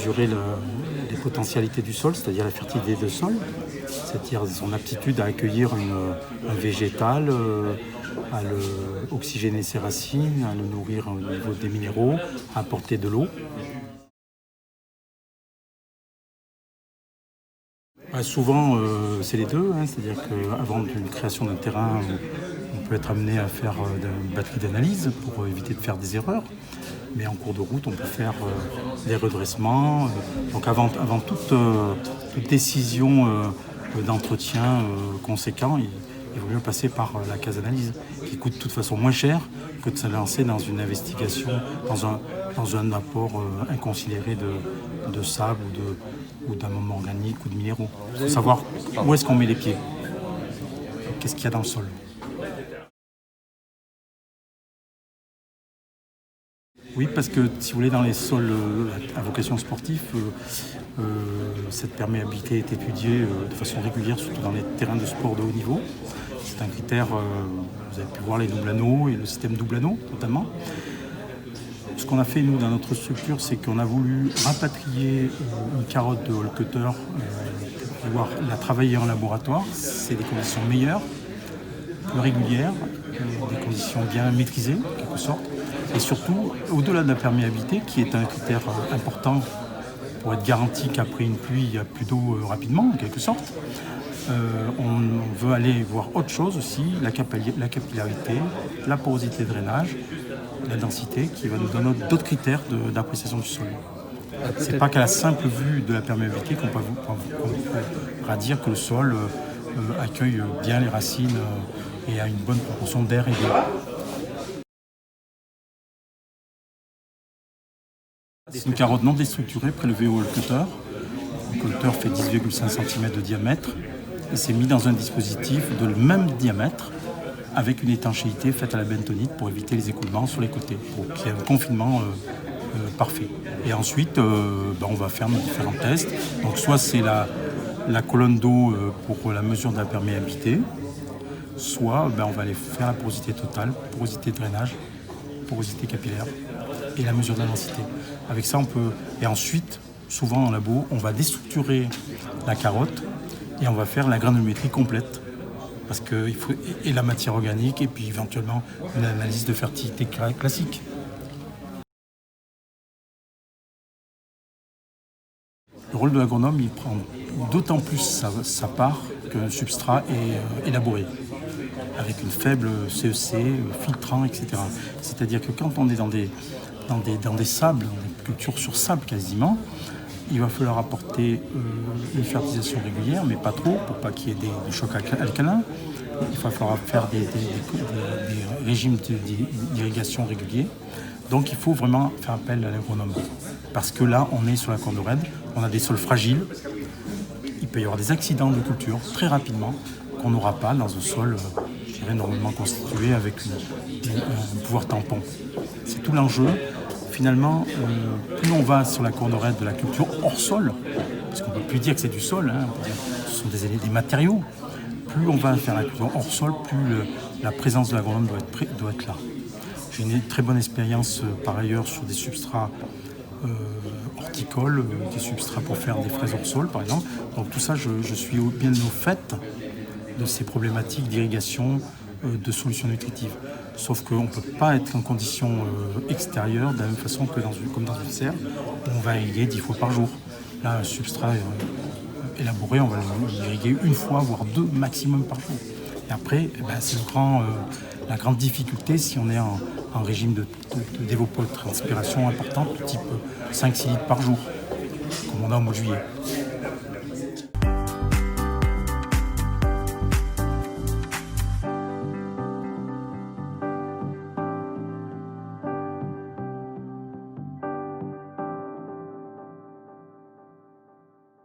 mesurer les potentialités du sol, c'est-à-dire la fertilité du sol, c'est-à-dire son aptitude à accueillir un végétal, à oxygéner ses racines, à le nourrir au niveau des minéraux, à apporter de l'eau. Souvent, c'est les deux, c'est-à-dire qu'avant une création d'un terrain, on peut être amené à faire une batterie d'analyse pour éviter de faire des erreurs. Mais en cours de route, on peut faire des redressements. Donc avant toute décision d'entretien conséquent, il vaut mieux passer par la case analyse, qui coûte de toute façon moins cher que de se lancer dans une investigation, dans un apport inconsidéré de sable ou d'amendements organiques ou de minéraux. Il faut savoir où est-ce qu'on met les pieds, qu'est-ce qu'il y a dans le sol. Oui, parce que si vous voulez, dans les sols à vocation sportive, cette perméabilité est étudiée de façon régulière, surtout dans les terrains de sport de haut niveau. C'est un critère, vous avez pu voir les double anneaux et le système double anneau notamment. Ce qu'on a fait nous dans notre structure, c'est qu'on a voulu rapatrier une carotte de hole cutter, pouvoir la travailler en laboratoire. C'est des conditions meilleures, plus régulières, des conditions bien maîtrisées en quelque sorte. Et surtout, au-delà de la perméabilité, qui est un critère important pour être garanti qu'après une pluie, il n'y a plus d'eau rapidement, en quelque sorte, on veut aller voir autre chose aussi, la capillarité, la porosité de drainage, la densité, qui va nous donner d'autres critères d'appréciation du sol. C'est pas qu'à la simple vue de la perméabilité qu'on pourra dire que le sol accueille bien les racines et a une bonne proportion d'air et d'eau. C'est une carotte non déstructurée prélevée au hole cutter. Le cutter fait 10,5 cm de diamètre et c'est mis dans un dispositif de le même diamètre avec une étanchéité faite à la bentonite pour éviter les écoulements sur les côtés, pour qu'il y ait un confinement parfait. Et ensuite, on va faire nos différents tests. Donc soit c'est la colonne d'eau pour la mesure de la perméabilité, soit on va aller faire la porosité totale, porosité de drainage, porosité capillaire et la mesure de la densité. Avec ça, on peut... Et ensuite, souvent en labo, on va déstructurer la carotte et on va faire la granulométrie complète. Parce qu'il faut et la matière organique et puis éventuellement une analyse de fertilité classique. Le rôle de l'agronome, il prend d'autant plus sa part qu'un substrat est élaboré, avec une faible CEC, filtrant, etc. C'est-à-dire que quand on est dans des sables, dans des cultures sur sable quasiment, il va falloir apporter une fertilisation régulière, mais pas trop, pour pas qu'il y ait des chocs alcalins. Il va falloir faire des régimes d'irrigation réguliers. Donc il faut vraiment faire appel à l'agronome. Parce que là, on est sur la corde raide, on a des sols fragiles, il peut y avoir des accidents de culture très rapidement qu'on n'aura pas dans un sol normalement constitué avec un pouvoir tampon. C'est tout l'enjeu. Finalement, plus on va sur la corde raide de la culture hors sol, parce qu'on ne peut plus dire que c'est du sol, on peut dire que ce sont des matériaux, plus on va faire la culture hors sol, plus la présence de l'agronome doit être là. J'ai une très bonne expérience par ailleurs sur des substrats horticoles, des substrats pour faire des fraises hors sol par exemple. Donc tout ça, je suis bien au fait de ces problématiques d'irrigation, de solutions nutritives. Sauf qu'on ne peut pas être en conditions extérieures de la même façon que comme dans une serre, où on va irriguer 10 fois par jour. Là, un substrat élaboré, on va l'irriguer une fois, voire 2 maximum par jour. Et après, c'est la grande difficulté si on est en régime de d'évapotranspiration importante, type 5-6 litres par jour, comme on a au mois de juillet.